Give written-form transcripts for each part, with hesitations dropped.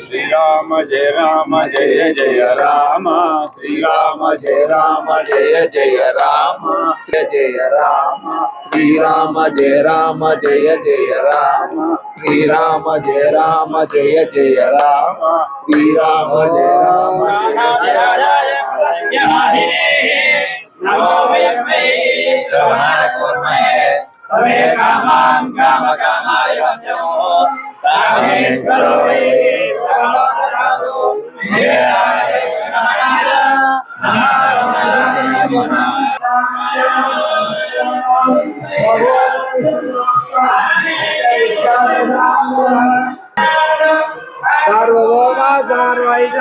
श्रीराम जय जय राम श्रीराम जय जय राम जय राम श्रीराम जय जय राम श्रीराम जय जय राम श्रीराम जय नमो वयमे श्रवणाय कुर्महे समे कामान् कामकामाय वचो कामेश्वरो वे सर्वलोकराजो मेराय कृष्णाय सार्वभौम सार्वैज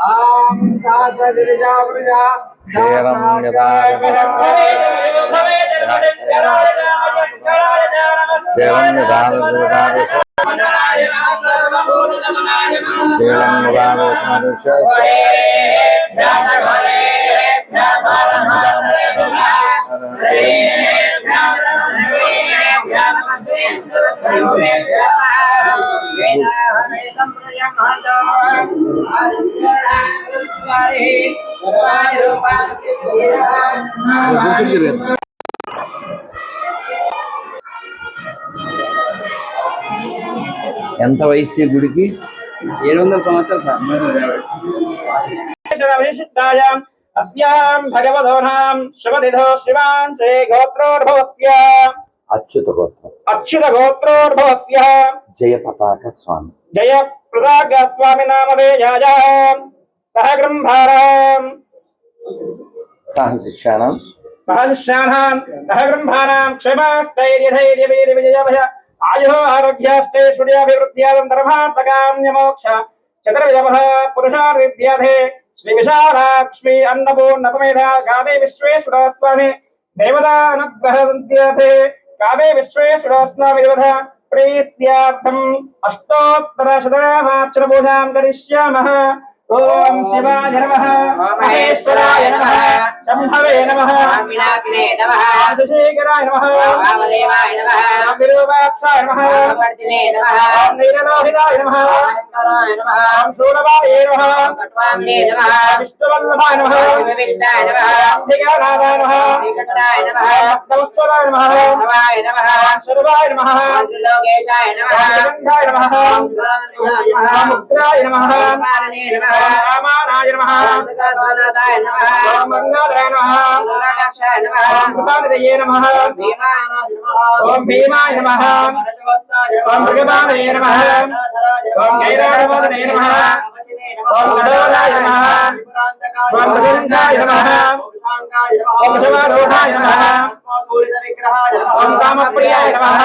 आम शासगिरिजा प्रजा ఎంత వయసు గుడికి 700 సంవత్సరాలు సార్ అస్యాం భగవదోనాం శుభదిధో శ్రీమాన్ శ్రీ గోత్రోద్భవస్య అచ్యుత గోత్రోద్భవస్య జయ పతాక స్వామి జయ పతాక స్వామి నామధేయాయాం సహగృంభారాం సహశిష్యాణం సహగృంభారాం క్షేమస్థైర్యధైర్య వీర్య విజయభయ ఆయో ఆరోగ్యాష్టైశ్వర్యాభివృద్ధ్యాదం ధర్మార్థకామ్యమోక్ష చతుర్విధ పురుషార్థిద్యాధే శ్రీ విశాలాక్ష్మి అన్నపూర్ణ సమేత గాదే విశ్వేశ్వర స్వామి దేవతానుగ్రహ సంత్యాధే గాదే విశ్వేశ్వర స్వామి దేవత ప్రీత్యార్థం అష్టోత్తర శతనామార్చన పూజాం కరిష్యామః ఓం శివాయ నమః మహేశ్వరాయ నమః శంభవే నమః వినాయకాయ నమః శేఖరాయ నమః వామదేవాయ నమః విరూపాక్షాయ నమః వర్ధినే నమః నీలలోహితాయ నమః శంకరాయ నమః శూలవాయ నమః కట్వాంగే నమః విష్ణువల్లభాయ నమః వివిష్టాయ నమః దిగానాదాయ నమః శ్రీకంఠాయ నమః నమస్కారాయ నమః భవాయ నమః శర్వాయ నమః త్రిలోకేశాయ నమః గంధాయ నమః ముక్తాయ నమః పారణే నమః రామానాయ నమః నాదాయ నమః మంగళాయ నమః లలాటాక్షాయ నమః కృపానిధయే నమః భీమాయ నమః ఓం భీమాయ నమః ఓం భగవానయ నమః ఓం ఐరావతనే నమః ఓం గణోదాయ నమః ఓం భగవంతాయ నమః ఓం శివారూఢాయ నమః ఓం కామప్రియాయ నమః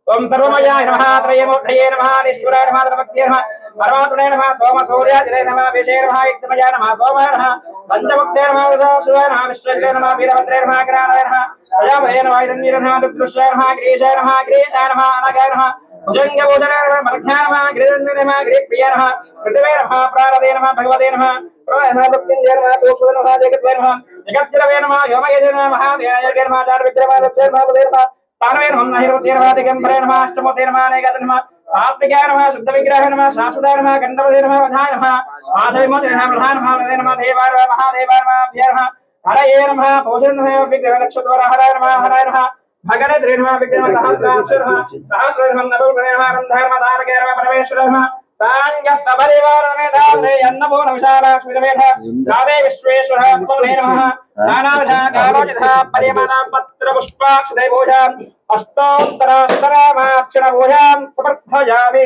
ఓం సర్వమయాయ నమః త్రయమూర్తయే నమః ఈశ్వరాయ నమః ధర్మజ్ఞే నమః పరమాత్మనే నమః సోమ సూర్యాదిలే నమః విషే నమః యుక్తమయాయ నమః సోమాయ నమః పంచముక్తే నమః సదాశివాయ నమః విశ్వేశ్వరాయ నమః వీరభద్రే నమః జ్ఞానాయ నమః అజామయే నమః హిరణ్యే నమః దుర్దృశ్యాయ నమః గ్రీశాయ నమః గ్రీశాయ నమః అనగాయ నమః భుజంగభూషణాయ నమః మర్ఘ్యాయ నమః గిరిధన్వే నమః గిరిప్రియాయ నమః పృథివే నమః ప్రారదే నమః భగవతే నమః ప్రళయ నమః మృత్యుంజయ నమః సూక్ష్మదే నమః జగద్వే నమః జగద్జలవే నమః వ్యోమయే నమః దేవయే నమః జాత విగ్రహ దక్షే నమః బుధే నమః స్థానవే నమః నహిర్వతే నమః దిగంబరే నమః అష్టమూర్తే నమః అనేకదే నమః సాత్వికాయ నమః శుద్ధ విగ్రహాయ నమః శాశ్వతాయ నమః గంధవదే నమః వధాయ నమః మాధవిమోచన నమః ప్రధాన నమః దేవాయ నమః మహాదేవాయ నమః అభ్యయ నమః హరయే నమః భోజన నమః విగ్రహ నక్షత్ర హరాయ నమః హరాయ నమః భగనే త్రే నమః విగ్రహ సహస్రాక్షర నమః సహస్ర నమః నవగ్రహ నమః గంధర్వ నమః తారకే నమః పరమేశ్వర నమః సాంగ సబరివార మేధానే అన్నపూర్ణ విశాలాక్ష్మి మేధ గాదే విశ్వేశ్వర స్వమే నమః నానావిధ కాలోచిత పరిమాణం పత్ర పుష్పాక్షదే పూజాం అష్టోత్తర శతనామార్చన పూజాం సమర్పయామి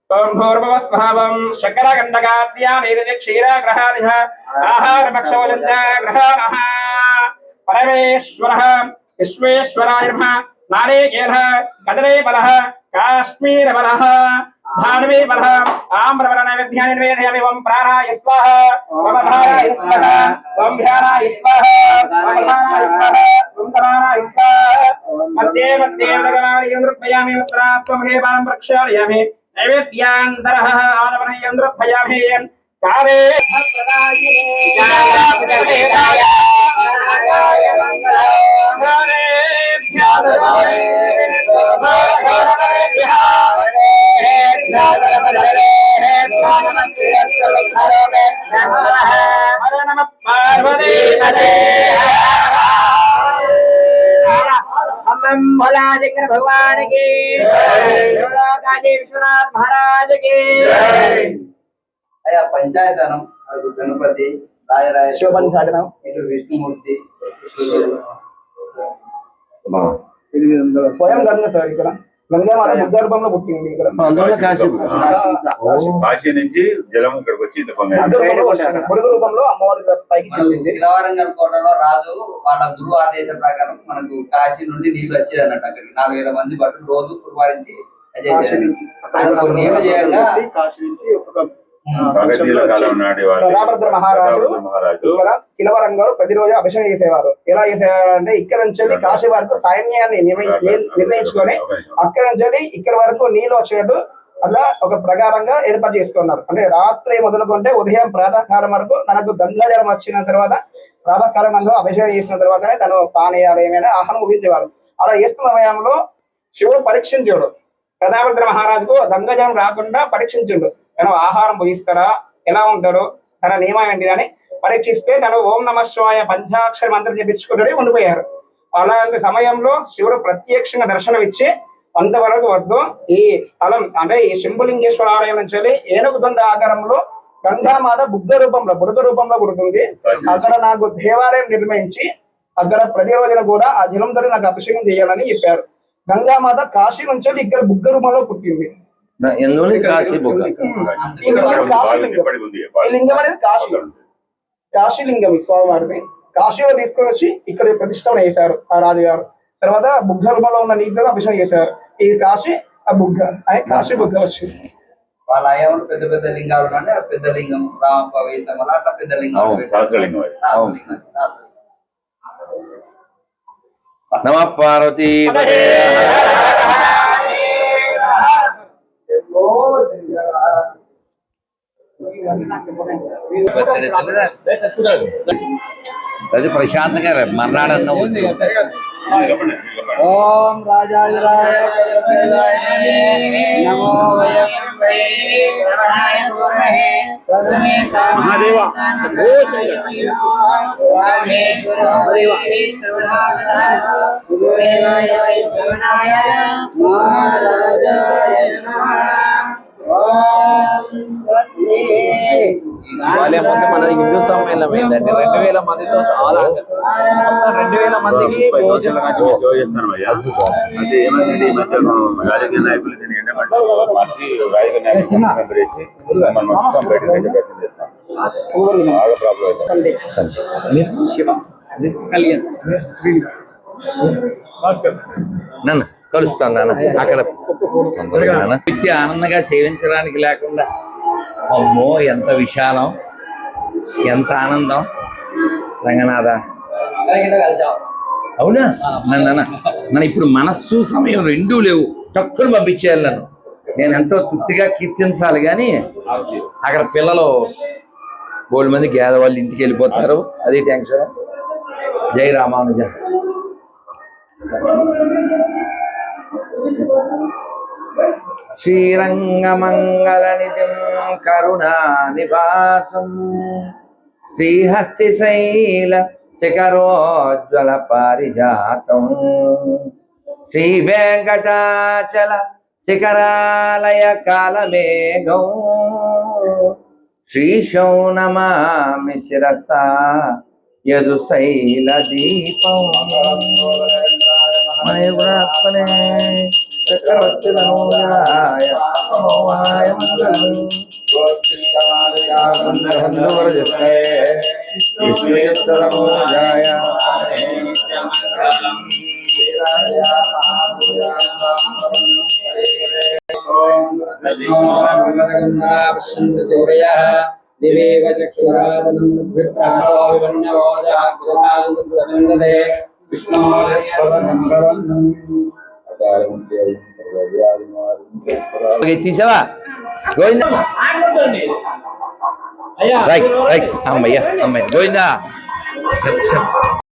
ఓం భూర్భువస్వః శకరగండకాద్యాని క్షీరాగ్రహాదిః ఆహారభక్షోజంత గ్రహాణః పరమేశ్వరః విశ్వేశ్వరాయ నమః నారీకేళ కదలీ బలః కాశ్మీర బలః ధాన్వీ బలః ఆమ్రవర నైవేద్యాన్ని నివేదయామి ఓం ప్రాణాయ స్వాహా ఓం ధారాయ స్వాహా ఓం ధ్యానాయ స్వాహా ఓం ధారాయ స్వాహా ఓం ధారాయ స్వాహా మధ్యే మధ్యే భగవాని యంద్రపయామి ఉత్తరాస్వమహే బాలం ప్రక్షాళయామి నైవేద్యాంతరః ఆదవనయంద్రపయామి కారే ప్రదాయినే జనాయ भगवान की काशी विश्वनाथ महाराज की అయ్యా పంచాయతనం అటు గణపతి రాయరాయ శివపంచ సాధనం ఇటు విష్ణుమూర్తి స్వయం గంగ సార్ ఇక్కడ గంగా మాత బుద్ధ రూపంలో పుట్టింది ఇక్కడ అందువల్ల కాశీ కాశీ నుంచి జలం ఇక్కడికి వచ్చి ఇంత పొంగాలి. బుడగ రూపంలో అమ్మవారి పైకి చెందింది కిలవరంగల్ కోటలో రాజు వాళ్ళ గురువు ఆదేశం ప్రకారం మనకు కాశీ నుండి నీళ్లు వచ్చేది అన్నట్టు అక్కడికి 4000 మంది భటులు రోజు కుర్వారించి నీళ్లు చేయంగా కాశీ నుంచి ఒక కాకతీయుల కాలం నాటి వారి రామభద్ర మహారాజు మహారాజు ఇక్కడ కిలవరంగంలో ప్రతిరోజు అభిషేకం చేసేవారు. ఎలా చేసేవారు అంటే ఇక్కడ నుంచి కాశీ వరకు సైన్యాన్ని నిర్ణయించుకొని అక్కడ నుంచి ఇక్కడ వరకు నీళ్ళు వచ్చినట్టు అలా ఒక ప్రకారంగా ఏర్పాటు చేసుకున్నారు. అంటే రాత్రి మొదలుకుంటే ఉదయం ప్రాతకాలం వరకు తనకు గంగాజలం వచ్చిన తర్వాత ప్రాతకాలంలో అభిషేకం చేసిన తర్వాతనే తను పానీయాలు ఏమైనా ఆహారం ముగించేవారు. అలా చేస్తున్న సమయంలో శివుడు పరీక్షించాడు. ప్రతాపరుద్ర మహారాజుకు గంగాజలం రాకుండా పరీక్షించుండు. తను ఆహారం భుజిస్తారా, ఎలా ఉంటాడు, తన నియమం ఏంటి అని పరీక్షిస్తే తను ఓం నమ శివాయ పంచాక్షర మంత్రం చెప్పించుకుంటూ ఉండిపోయారు. అలాంటి సమయంలో శివుడు ప్రత్యక్షంగా దర్శనం ఇచ్చి అంతవరకు వద్దు ఈ స్థలం అంటే ఈ శంభులింగేశ్వర ఆలయం నుంచి ఏనుగుదొండ ఆకారంలో గంగామాత బుద్ధ రూపంలో బుడగ రూపంలో పుడుతుంది. అక్కడ నాకు దేవాలయం నిర్మించి అక్కడ ప్రతి రోజున కూడా ఆ జలంతో నాకు అభిషేకం చేయాలని చెప్పారు. గంగామాత కాశీ నుంచి ఇక్కడ బుగ్గ రూపంలో పుట్టింది. ఎందువల్ల కాశీ బొగ్గ లింగం అనేది కాశీలింగం స్వామివారిని కాశీలో తీసుకొని వచ్చి ఇక్కడ ప్రతిష్టం చేశారు ఆ రాజుగారు. తర్వాత బుగ్గ రూపంలో ఉన్న నీటితో అభిషేకం చేశారు. ఇది కాశీ ఆ బుగ్గ అని కాశీ బుగ్గ వచ్చింది. వాళ్ళ అయ్యవాళ్ళు పెద్ద పెద్ద లింగాలు అంటే ఆ పెద్ద లింగం రామప్ప వేస్తాం అట్లా పెద్ద లింగం నమ పార్వతీ అది ప్రశాంతంగా మర్నాడన్న ఉంది. ఓం రాజాధిరాయ నమో వయం మహాదేవ శివాలయం మొత్తం మనది హిందూ సమ్మేళనం ఏంటంటే 2000 మందితో చాలా మొత్తం 2000 మందికి భోజనం అది ఏమంటే ఈ మధ్య రాజకీయ నాయకులు దీన్ని ఏంటంటే మార్చి రాజకీయ నాయకులు మొత్తం బయటకు తెచ్చే ప్రయత్నం చేస్తాం. బాగా ప్రాబ్లం అవుతుంది. నన్ను కలుస్తాను నాన్న అక్కడ వ్యక్తి ఆనందంగా సేవించడానికి లేకుండా అమ్మో ఎంత విశాలం, ఎంత ఆనందం. రంగనాథ అవునా నన్ను ఇప్పుడు మనస్సు సమయం రెండూ లేవు, తక్కువ పంపించేయాలి నన్ను. నేను ఎంతో తృప్తిగా కీర్తించాలి కానీ అక్కడ పిల్లలు 3 మంది గేద వాళ్ళు ఇంటికి వెళ్ళిపోతారు, అది టెన్షన్. జై రామానుజ. శ్రీరంగమంగళనిధిం కరుణానివాసం శ్రీహస్తిశైల శిఖరోజ్వల పారిజాతం శ్రీ వెంకటాచల శిఖరాలయ కాలమేఘం శ్రీశౌ నమామి శిరసా యదుశైల దీపం మయూరాత్మనే చక్రవర్తి తనూజాయ నమోవాయ మంగళం విష్ణుయుక్తనూజాయ సూర్యః దివేవ చక్షురాదనం విప్రాసో వివన్నవోజాగ్రతాంగసందదే తీసావా గోవిందా? రైట్ రైట్ అమ్మయ్య అమ్మాయి గోవిందా.